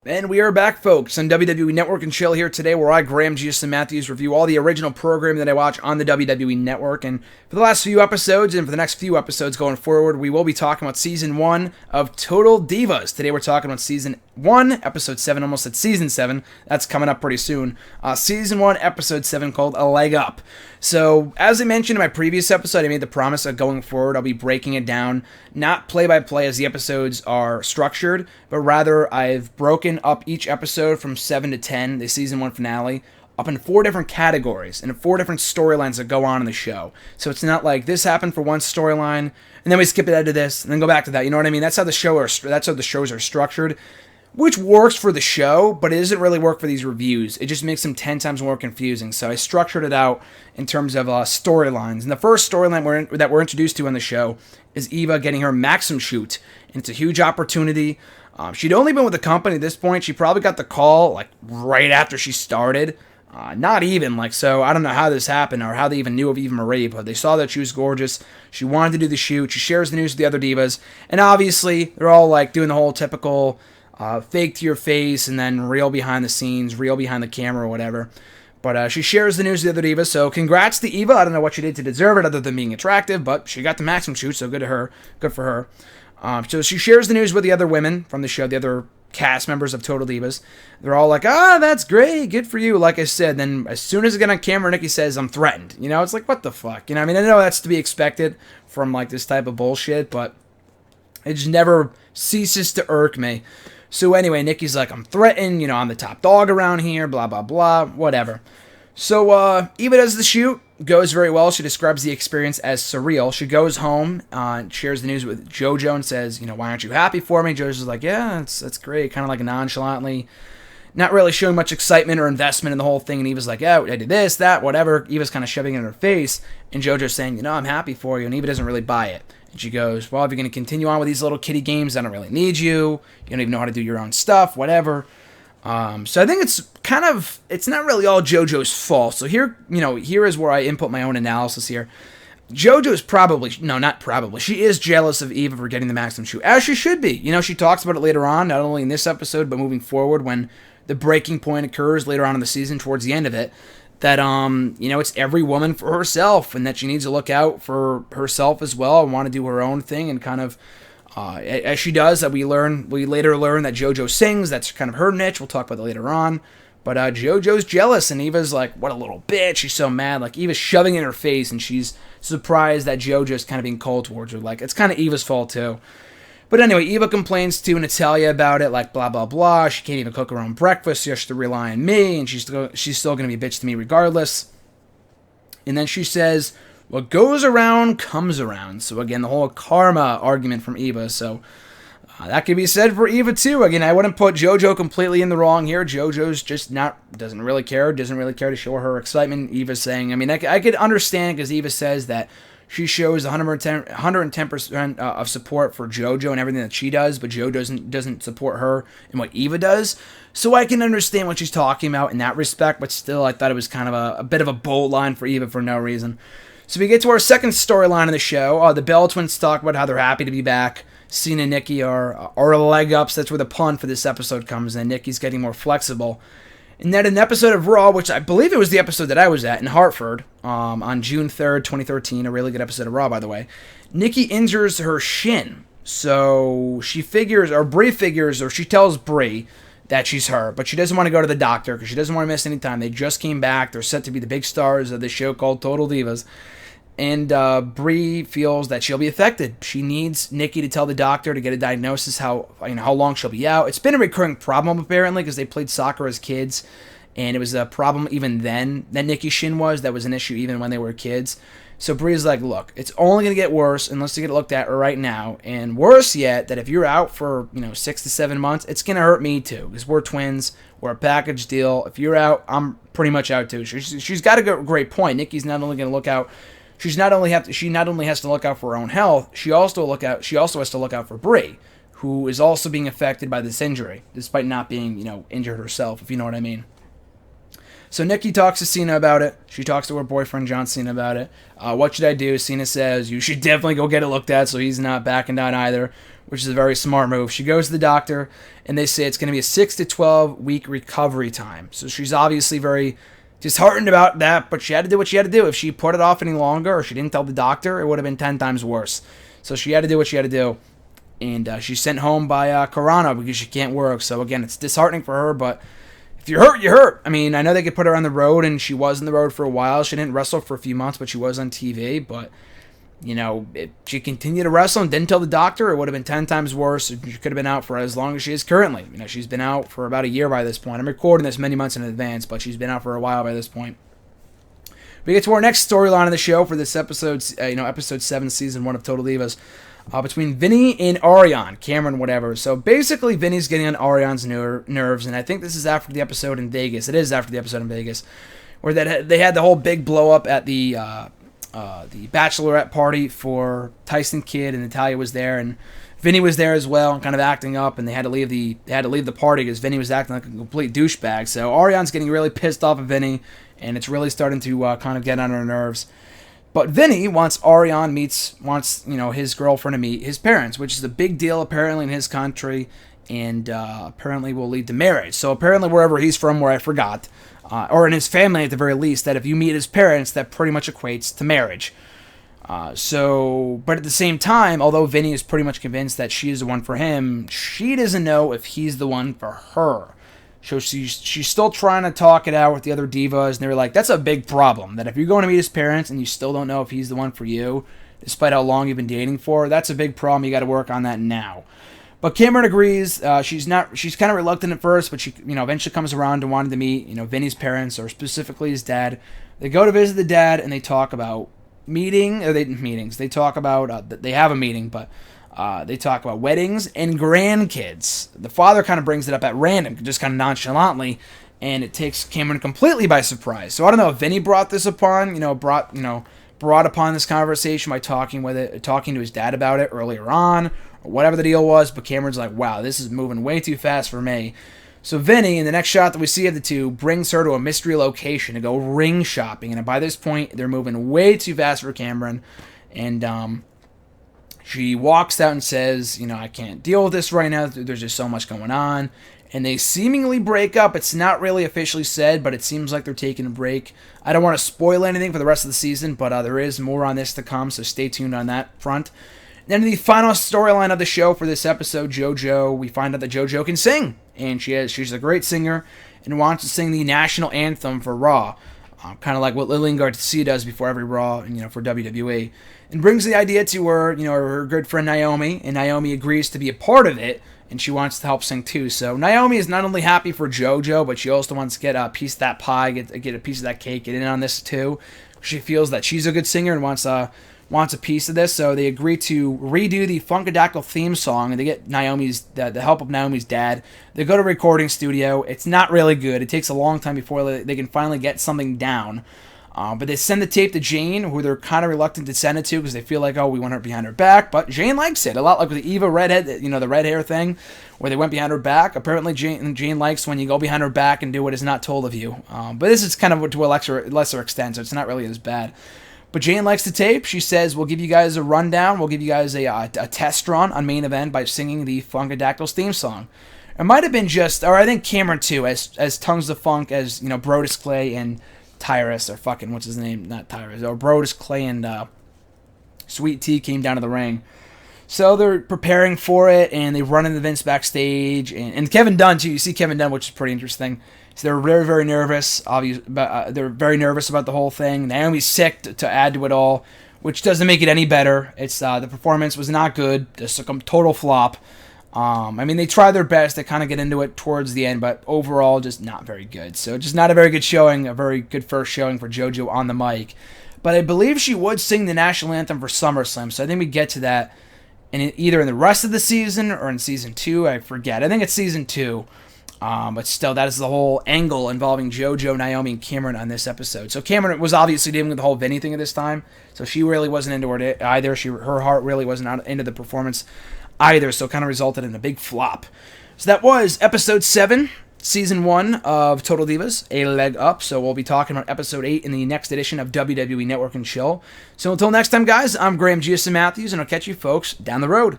And we are back, folks, on WWE Network and Chill here today, where I, Graham, Jesus, and Matthews review all the original programming that I watch on the WWE Network. And for the last few episodes, and for the next few episodes going forward, we will be talking about Season 1 of Total Divas. Today we're talking about Season 1, Episode 7, almost at Season 7. That's coming up pretty soon. Season 1, Episode 7, called A Leg Up. So, as I mentioned in my previous episode, I made the promise that going forward, I'll be breaking it down, not play-by-play as the episodes are structured, but rather I've broken up each episode from 7 to 10, the Season 1 finale, up in 4 different categories and 4 different storylines that go on in the show. So it's not like this happened for one storyline, and then we skip ahead to this, and then go back to that. You know what I mean? That's how the shows are structured, which works for the show, but it doesn't really work for these reviews. It just makes them 10 times more confusing. So I structured it out in terms of storylines. And the first storyline that we're introduced to on the show is Eva getting her Maxim shoot. And it's a huge opportunity. She'd only been with the company at this point. She probably got the call like right after she started. Not even, so I don't know how this happened or how they even knew of Eva Marie, but they saw that she was gorgeous. She wanted to do the shoot. She shares the news with the other divas. And obviously, they're all doing the whole typical fake to your face and then real behind the scenes, real behind the camera or whatever. But she shares the news with the other divas, so congrats to Eva. I don't know what she did to deserve it other than being attractive, but she got the Maxim shoot, so good to her. Good for her. So she shares the news with the other women from the show, the other cast members of Total Divas. They're all like, that's great, good for you, like I said. Then as soon as it got on camera, Nikki says, I'm threatened. It's like, what the fuck? I know that's to be expected from this type of bullshit, but it just never ceases to irk me. So anyway, Nikki's like, I'm threatened, I'm the top dog around here, blah, blah, blah, whatever. So Eva does the shoot, goes very well. She describes the experience as surreal. She goes home, shares the news with JoJo and says, why aren't you happy for me? JoJo's like, yeah, that's great, kind of nonchalantly, not really showing much excitement or investment in the whole thing. And Eva's like, yeah, I did this, that, whatever. Eva's kind of shoving it in her face, and JoJo's saying, I'm happy for you, and Eva doesn't really buy it. And she goes, well, if you're going to continue on with these little kiddie games, I don't really need you. You don't even know how to do your own stuff, whatever. So I think it's not really all JoJo's fault. So here is where I input my own analysis here. JoJo's she is jealous of Eva for getting the Maxim shoe, as she should be. She talks about it later on, not only in this episode, but moving forward when the breaking point occurs later on in the season, towards the end of it, that, it's every woman for herself, and that she needs to look out for herself as well and want to do her own thing, and kind of, as she does, that we later learn that JoJo sings. That's kind of her niche. We'll talk about that later on. But JoJo's jealous, and Eva's like, what a little bitch. She's so mad. Eva's shoving in her face, and she's surprised that JoJo's kind of being cold towards her. It's kind of Eva's fault, too. But anyway, Eva complains to Natalya about it, blah, blah, blah. She can't even cook her own breakfast. She has to rely on me, and she's still going to be a bitch to me regardless. And then she says, what goes around comes around. So again, the whole karma argument from Eva. So that could be said for Eva too. Again, I wouldn't put JoJo completely in the wrong here. JoJo's just doesn't really care to show her excitement. Eva's saying, I could understand, because Eva says that she shows 110% of support for JoJo and everything that she does, but Joe doesn't support her in what Eva does. So I can understand what she's talking about in that respect, but still, I thought it was kind of a bit of a bold line for Eva for no reason. So we get to our second storyline of the show. The Bell Twins talk about how they're happy to be back. Cena and Nikki are leg ups. That's where the pun for this episode comes in. Nikki's getting more flexible. And then an episode of Raw, which I believe it was the episode that I was at in Hartford on June 3rd, 2013, a really good episode of Raw, by the way, Nikki injures her shin. So she tells Brie that she's hurt, but she doesn't want to go to the doctor because she doesn't want to miss any time. They just came back. They're set to be the big stars of this show called Total Divas. And Brie feels that she'll be affected. She needs Nikki to tell the doctor to get a diagnosis how long she'll be out. It's been a recurring problem apparently because they played soccer as kids, and it was a problem even then that Nikki's shin that was an issue even when they were kids. So Brie's like, look, it's only going to get worse unless you get it looked at right now. And worse yet, that if you're out for 6 to 7 months, it's going to hurt me too because we're twins. We're a package deal. If you're out, I'm pretty much out too. She's got a great point. Nikki's not only going to look out. She not only has to look out for her own health, she also has to look out for Brie, who is also being affected by this injury, despite not being, injured herself, if you know what I mean. So Nikki talks to Cena about it. She talks to her boyfriend, John Cena, about it. What should I do? Cena says, you should definitely go get it looked at, so he's not backing down either. which is a very smart move. She goes to the doctor, and they say it's going to be a 6 to 12 week recovery time. So she's obviously very disheartened about that, but she had to do what she had to do. If she put it off any longer or she didn't tell the doctor, it would have been 10 times worse. So she had to do what she had to do. And she's sent home by Corona because she can't work. So again, it's disheartening for her, but if you're hurt, you're hurt. I mean, I know they could put her on the road, and she was on the road for a while. She didn't wrestle for a few months, but she was on TV. But, you know, if she continued to wrestle and didn't tell the doctor, it would have been 10 times worse. She could have been out for as long as she is currently. You know, she's been out for about a year by this point. I'm recording this many months in advance, but she's been out for a while by this point. We get to our next storyline of the show for this episode, episode 7, season 1 of Total Divas. Between Vinny and Ariane, Cameron, whatever. So basically, Vinny's getting on Ariane's nerves, and I think this is after the episode in Vegas. It is after the episode in Vegas, where they had the whole big blow up at the bachelorette party for Tyson Kidd, and Natalya was there, and Vinny was there as well, and kind of acting up, and they had to leave the party because Vinny was acting like a complete douchebag. So Ariane's getting really pissed off at Vinny, and it's really starting to kind of get on her nerves. But Vinny wants his girlfriend to meet his parents, which is a big deal apparently in his country, and apparently will lead to marriage. So apparently wherever he's from, where I forgot, or in his family at the very least, that if you meet his parents, that pretty much equates to marriage. But at the same time, although Vinny is pretty much convinced that she is the one for him, she doesn't know if he's the one for her. So she's still trying to talk it out with the other divas, and they're like, that's a big problem, that if you're going to meet his parents and you still don't know if he's the one for you, despite how long you've been dating for, that's a big problem. You got to work on that now. But Cameron agrees. She's kind of reluctant at first, but she eventually comes around to wanting to meet Vinny's parents, or specifically his dad. They go to visit the dad, and they talk about meetings. They talk about they have a meeting, but they talk about weddings and grandkids. The father kind of brings it up at random, just kind of nonchalantly, and it takes Cameron completely by surprise. So I don't know if Vinny brought this upon, brought upon this conversation by talking to his dad about it earlier on, or whatever the deal was. But Cameron's like, wow, this is moving way too fast for me. So Vinny, in the next shot that we see of the two, brings her to a mystery location to go ring shopping. And by this point, they're moving way too fast for Cameron. And she walks out and says, I can't deal with this right now. There's just so much going on. And they seemingly break up. It's not really officially said, but it seems like they're taking a break. I don't want to spoil anything for the rest of the season, but there is more on this to come, so stay tuned on that front. Then the final storyline of the show for this episode, JoJo, we find out that JoJo can sing, and she's a great singer and wants to sing the national anthem for Raw, kind of like what Lillian Garcia does before every Raw, for WWE, and brings the idea to her good friend Naomi, and Naomi agrees to be a part of it, and she wants to help sing too. So Naomi is not only happy for JoJo, but she also wants to get a piece of that pie, get a piece of that cake, get in on this too. She feels that she's a good singer and wants a piece of this, so they agree to redo the Funkadactyl theme song, and they get the help of Naomi's dad. They go to a recording studio. It's not really good. It takes a long time before they can finally get something down. But they send the tape to Jane, who they're kind of reluctant to send it to because they feel like, we want her behind her back. But Jane likes it. A lot like with the Eva redhead, the red hair thing, where they went behind her back. Apparently Jane likes when you go behind her back and do what is not told of you. But this is kind of to a lesser extent, so it's not really as bad. But Jane likes the tape. She says, we'll give you guys a rundown. We'll give you guys a test run on Main Event by singing the Funkadactyls theme song. It might have been I think Cameron too, as Tongues of Funk, as, Brodus Clay and Tyrus, or what's his name? Not Tyrus. Or Brodus Clay and Sweet Tea came down to the ring. So they're preparing for it, and they run into Vince backstage. And Kevin Dunn, too. You see Kevin Dunn, which is pretty interesting. So they're very, very nervous. They're very nervous about the whole thing. Naomi's sick to add to it all, which doesn't make it any better. It's the performance was not good. Just a total flop. They try their best. They kind of get into it towards the end, but overall, just not very good. So just not a very good showing, a very good first showing for JoJo on the mic. But I believe she would sing the national anthem for SummerSlam, so I think we get to that either in the rest of the season or in Season 2. I forget. I think it's Season 2. But still, that is the whole angle involving JoJo, Naomi, and Cameron on this episode. So Cameron was obviously dealing with the whole Vinny thing at this time, so she really wasn't into it either. Her heart really wasn't into the performance either, so it kind of resulted in a big flop. So that was Episode 7, Season 1 of Total Divas, a leg up. So we'll be talking about Episode 8 in the next edition of WWE Network and Chill. So until next time, guys, I'm Graham Giuseppe Matthews, and I'll catch you folks down the road.